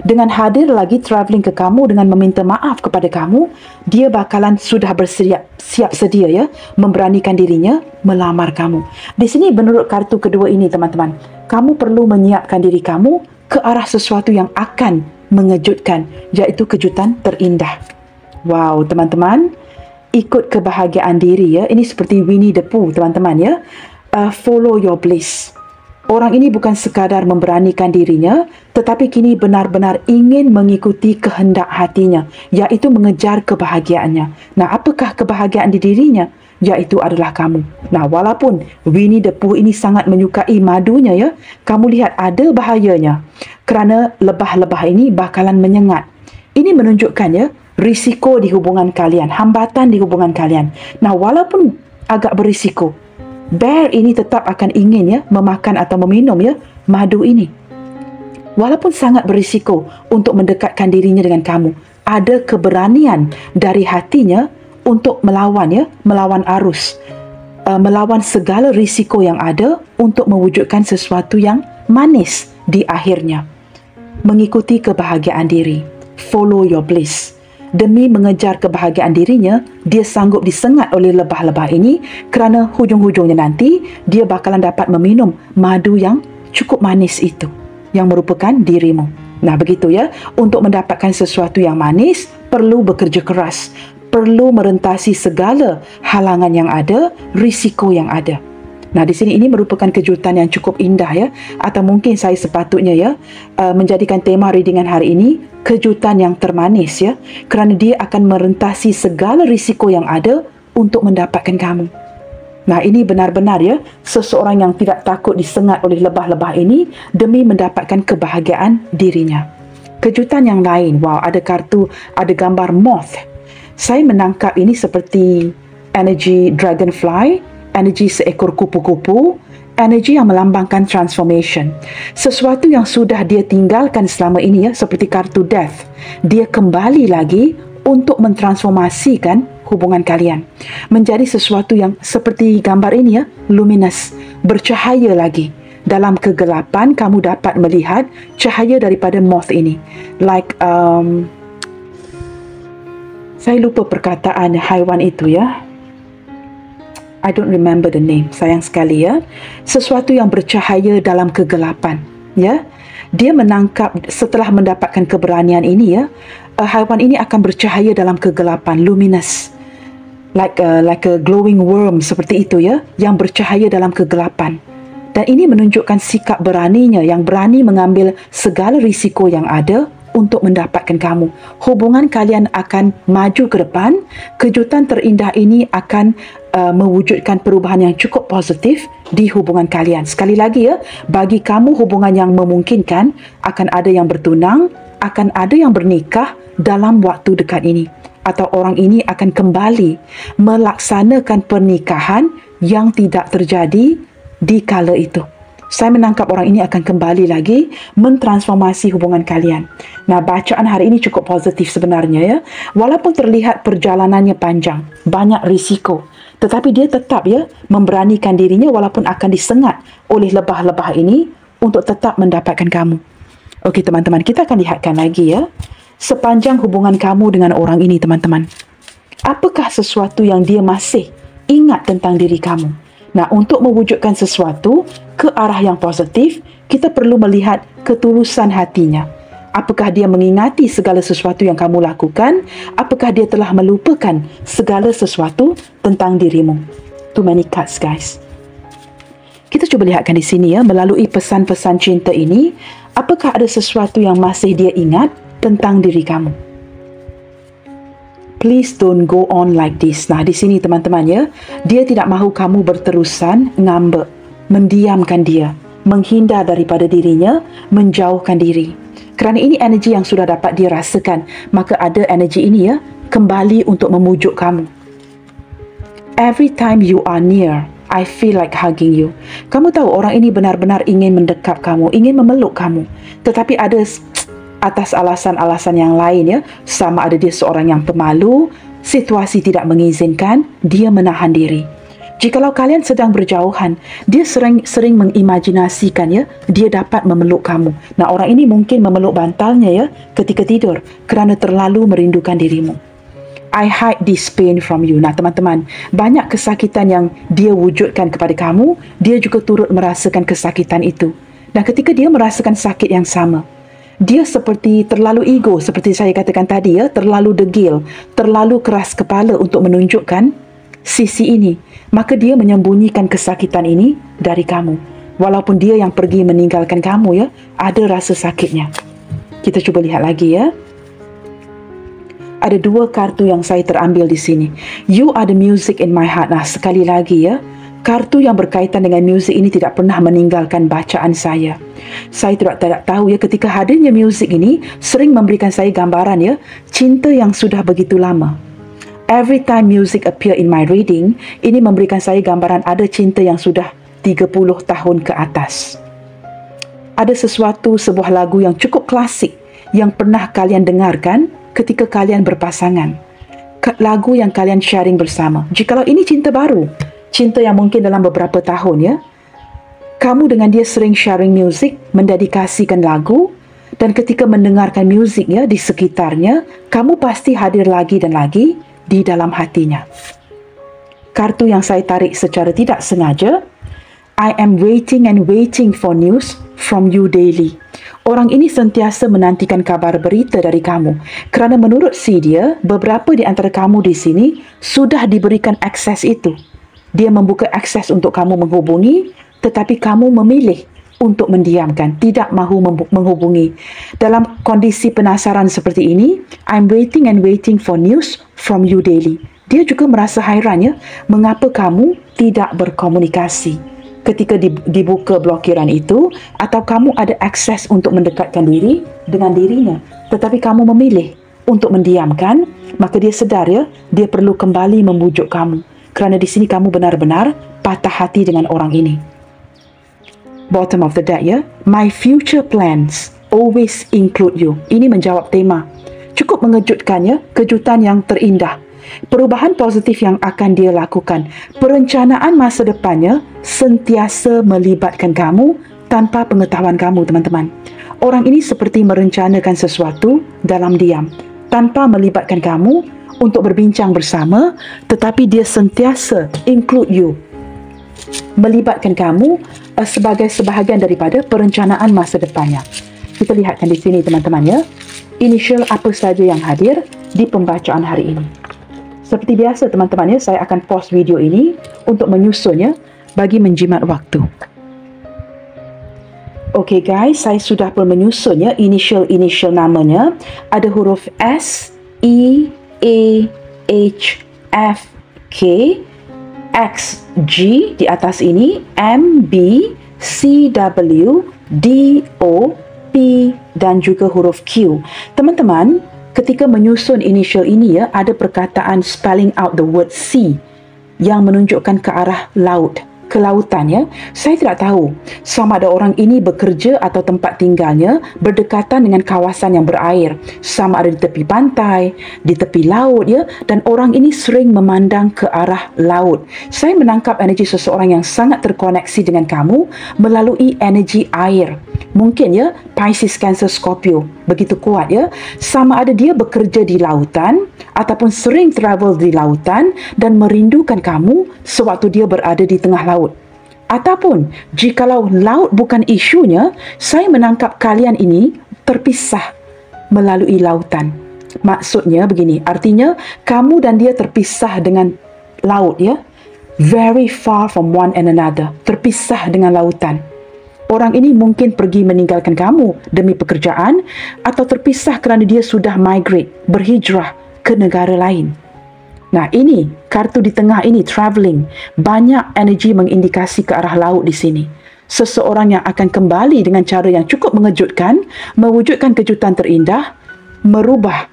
Dengan hadir lagi travelling ke kamu dengan meminta maaf kepada kamu, dia bakalan sudah siap sedia ya, memberanikan dirinya melamar kamu. Di sini menurut kartu kedua ini teman-teman, kamu perlu menyiapkan diri kamu ke arah sesuatu yang akan mengejutkan, iaitu kejutan terindah. Wow, teman-teman, ikut kebahagiaan diri ya. Ini seperti Winnie the Pooh, teman-teman ya. Follow your bliss. Orang ini bukan sekadar memberanikan dirinya, tetapi kini benar-benar ingin mengikuti kehendak hatinya, iaitu mengejar kebahagiaannya. Nah, apakah kebahagiaan di dirinya? Iaitu adalah kamu. Nah, walaupun Winnie the Pooh ini sangat menyukai madunya ya, kamu lihat ada bahayanya. Kerana lebah-lebah ini bakalan menyengat. Ini menunjukkan ya, risiko di hubungan kalian, hambatan di hubungan kalian. Nah, walaupun agak berisiko, bear ini tetap akan ingin ya memakan atau meminum ya madu ini. Walaupun sangat berisiko untuk mendekatkan dirinya dengan kamu, ada keberanian dari hatinya untuk melawan ya, melawan arus, melawan segala risiko yang ada untuk mewujudkan sesuatu yang manis di akhirnya. Mengikuti kebahagiaan diri, follow your bliss. Demi mengejar kebahagiaan dirinya, dia sanggup disengat oleh lebah-lebah ini kerana hujung-hujungnya nanti dia bakalan dapat meminum madu yang cukup manis itu, yang merupakan dirimu. Nah, begitu ya. Untuk mendapatkan sesuatu yang manis, perlu bekerja keras, perlu merentasi segala halangan yang ada, risiko yang ada. Nah, di sini ini merupakan kejutan yang cukup indah ya, atau mungkin saya sepatutnya ya menjadikan tema readingan hari ini kejutan yang termanis ya, kerana dia akan merentasi segala risiko yang ada untuk mendapatkan kamu. Nah, ini benar-benar ya seseorang yang tidak takut disengat oleh lebah-lebah ini demi mendapatkan kebahagiaan dirinya. Kejutan yang lain, wow, ada kartu, ada gambar moth. Saya menangkap ini seperti energi dragonfly, energi seekor kupu-kupu, energi yang melambangkan transformation. Sesuatu yang sudah dia tinggalkan selama ini ya, seperti kartu death. Dia kembali lagi untuk mentransformasikan hubungan kalian menjadi sesuatu yang seperti gambar ini ya, luminous, bercahaya lagi. Dalam kegelapan kamu dapat melihat cahaya daripada moth ini. Like saya lupa perkataan haiwan itu ya. I don't remember the name. Sayang sekali ya. Sesuatu yang bercahaya dalam kegelapan. Ya. Dia menangkap setelah mendapatkan keberanian ini ya. Haiwan ini akan bercahaya dalam kegelapan, luminous. Like a glowing worm seperti itu ya, yang bercahaya dalam kegelapan. Dan ini menunjukkan sikap beraninya, yang berani mengambil segala risiko yang ada untuk mendapatkan kamu. Hubungan kalian akan maju ke depan. Kejutan terindah ini akan mewujudkan perubahan yang cukup positif di hubungan kalian. Sekali lagi ya, bagi kamu hubungan yang memungkinkan, akan ada yang bertunang, akan ada yang bernikah dalam waktu dekat ini. Atau orang ini akan kembali melaksanakan pernikahan yang tidak terjadi di kala itu. Saya menangkap orang ini akan kembali lagi mentransformasi hubungan kalian. Nah, bacaan hari ini cukup positif sebenarnya ya. Walaupun terlihat perjalanannya panjang, banyak risiko, tetapi dia tetap ya memberanikan dirinya walaupun akan disengat oleh lebah-lebah ini untuk tetap mendapatkan kamu. Okey teman-teman, kita akan lihatkan lagi ya. Sepanjang hubungan kamu dengan orang ini teman-teman, apakah sesuatu yang dia masih ingat tentang diri kamu? Nah, untuk mewujudkan sesuatu ke arah yang positif, kita perlu melihat ketulusan hatinya. Apakah dia mengingati segala sesuatu yang kamu lakukan? Apakah dia telah melupakan segala sesuatu tentang dirimu? Too many cards, guys. Kita cuba lihatkan di sini ya, melalui pesan-pesan cinta ini, apakah ada sesuatu yang masih dia ingat tentang diri kamu? Please don't go on like this. Nah, di sini teman-teman ya, dia tidak mahu kamu berterusan ngambek, mendiamkan dia, menghindar daripada dirinya, menjauhkan diri. Kerana ini energi yang sudah dapat dia rasakan, maka ada energi ini ya, kembali untuk memujuk kamu. Every time you are near, I feel like hugging you. Kamu tahu orang ini benar-benar ingin mendekap kamu, ingin memeluk kamu. Tetapi ada atas alasan-alasan yang lain ya, sama ada dia seorang yang pemalu, situasi tidak mengizinkan, dia menahan diri. Jikalau kalian sedang berjauhan, dia sering mengimajinasikan ya, dia dapat memeluk kamu. Nah, orang ini mungkin memeluk bantalnya ya ketika tidur kerana terlalu merindukan dirimu. I hide this pain from you. Nah, teman-teman, banyak kesakitan yang dia wujudkan kepada kamu, dia juga turut merasakan kesakitan itu. Dan ketika dia merasakan sakit yang sama, dia seperti terlalu ego, seperti saya katakan tadi ya, terlalu degil, terlalu keras kepala untuk menunjukkan sisi ini. Maka dia menyembunyikan kesakitan ini dari kamu. Walaupun dia yang pergi meninggalkan kamu ya, ada rasa sakitnya. Kita cuba lihat lagi ya. Ada dua kartu yang saya terambil di sini. You are the music in my heart. Nah, sekali lagi ya, kartu yang berkaitan dengan muzik ini tidak pernah meninggalkan bacaan saya. Saya tidak tahu ya, ketika hadirnya muzik ini sering memberikan saya gambaran ya, cinta yang sudah begitu lama. Every time music appear in my reading, ini memberikan saya gambaran ada cinta yang sudah 30 tahun ke atas. Ada sebuah lagu yang cukup klasik yang pernah kalian dengarkan ketika kalian berpasangan. Lagu yang kalian sharing bersama. Jikalau ini cinta baru, cinta yang mungkin dalam beberapa tahun ya, kamu dengan dia sering sharing music, mendedikasikan lagu, dan ketika mendengarkan music ya di sekitarnya, kamu pasti hadir lagi dan lagi di dalam hatinya. Kartu yang saya tarik secara tidak sengaja, I am waiting and waiting for news from you daily. Orang ini sentiasa menantikan kabar berita dari kamu kerana menurut si dia, beberapa di antara kamu di sini sudah diberikan akses itu. Dia membuka akses untuk kamu menghubungi, tetapi kamu memilih untuk mendiamkan, tidak mahu menghubungi. Dalam kondisi penasaran seperti ini, I'm waiting and waiting for news from you daily. Dia juga merasa hairan ya, mengapa kamu tidak berkomunikasi ketika dibuka blokiran itu, atau kamu ada akses untuk mendekatkan diri dengan dirinya, tetapi kamu memilih untuk mendiamkan, maka dia sedar ya, dia perlu kembali membujuk kamu. Kerana di sini kamu benar-benar patah hati dengan orang ini. Bottom of the deck ya, my future plans always include you. Ini menjawab tema. Cukup mengejutkan ya, kejutan yang terindah. Perubahan positif yang akan dia lakukan. Perencanaan masa depannya sentiasa melibatkan kamu tanpa pengetahuan kamu, teman-teman. Orang ini seperti merencanakan sesuatu dalam diam, tanpa melibatkan kamu untuk berbincang bersama, tetapi dia sentiasa include you, melibatkan kamu sebagai sebahagian daripada perencanaan masa depannya. Kita lihatkan di sini, teman-teman ya, inisial apa saja yang hadir di pembacaan hari ini. Seperti biasa, teman-teman ya, saya akan pause video ini untuk menyusunnya bagi menjimat waktu. Okey guys, saya sudah pun menyusunnya. Initial namanya ada huruf S, E, A, H, F, K, X, G di atas ini, M, B, C, W, D, O, P dan juga huruf Q. Teman-teman, ketika menyusun initial ini ya, ada perkataan spelling out the word sea yang menunjukkan ke arah laut, ke lautan ya. Saya tidak tahu sama ada orang ini bekerja atau tempat tinggalnya berdekatan dengan kawasan yang berair, sama ada di tepi pantai, di tepi laut ya, dan orang ini sering memandang ke arah laut. Saya menangkap energi seseorang yang sangat terkoneksi dengan kamu melalui energi air. Mungkin ya, Pisces, Cancer, Scorpio begitu kuat ya, sama ada dia bekerja di lautan ataupun sering travel di lautan dan merindukan kamu sewaktu dia berada di tengah laut. Ataupun jikalau laut bukan isunya, saya menangkap kalian ini terpisah melalui lautan. Maksudnya begini, artinya kamu dan dia terpisah dengan laut ya, very far from one and another, terpisah dengan lautan. Orang ini mungkin pergi meninggalkan kamu demi pekerjaan atau terpisah kerana dia sudah migrate, berhijrah ke negara lain. Nah, ini kartu di tengah ini, travelling, banyak energi mengindikasi ke arah laut di sini. Seseorang yang akan kembali dengan cara yang cukup mengejutkan, mewujudkan kejutan terindah, merubah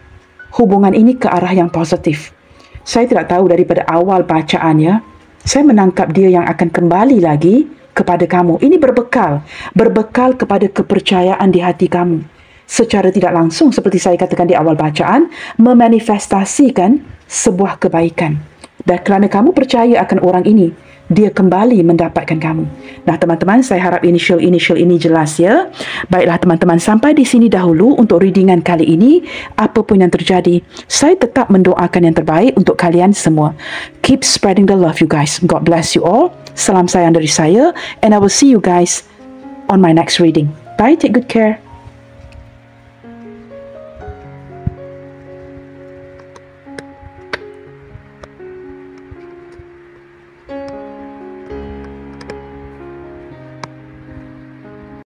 hubungan ini ke arah yang positif. Saya tidak tahu daripada awal bacaannya, saya menangkap dia yang akan kembali lagi kepada kamu. Ini berbekal kepada kepercayaan di hati kamu. Secara tidak langsung, seperti saya katakan di awal bacaan, memanifestasikan sebuah kebaikan. Dan kerana kamu percaya akan orang ini, dia kembali mendapatkan kamu. Nah teman-teman, saya harap initial ini jelas ya. Baiklah teman-teman, sampai di sini dahulu untuk readingan kali ini. Apapun yang terjadi, saya tetap mendoakan yang terbaik untuk kalian semua. Keep spreading the love you guys. God bless you all. Salam sayang dari saya, and I will see you guys on my next reading. Bye, take good care.